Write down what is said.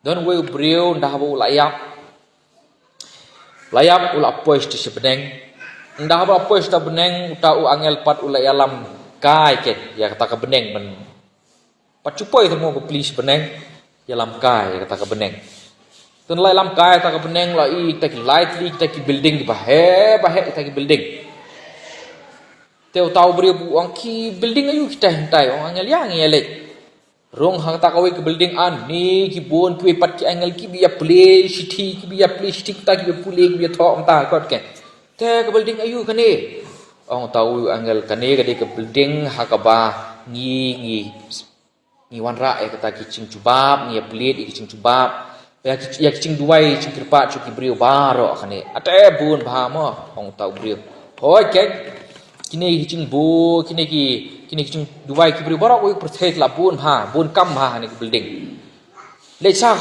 Don we brio dah bu layap ula pois di sebeneng dah ba pois ta beneng uta u angel pat ula yalam kai ket ya kata ka beneng men pat cupoi temu ko please beneng yalam kai kata ka beneng tun lai lam kai ta ka beneng la I ta ki lightly ta ki building ba he ta ki building teu tau brio bu ang ki building ayu kita hentai ong angel yang elek rong hang ta kawe ke building an ni ki bon ki pat ki angel ki biya play city ki biya play city ta ki pule ki biya thok ta kot ke te ke building ayu kane ong tau angel kane ke ke building hakaba ni wanra e kata ki cing cubab ni plate ki cing cubab ya ki cing duai cing kirpa cu ki brio baro kane ate bun ba mo ong tau brio hoi ke kini cing bu kini cing duai ki brio baro ko perthek la bun kam ha ni building le cha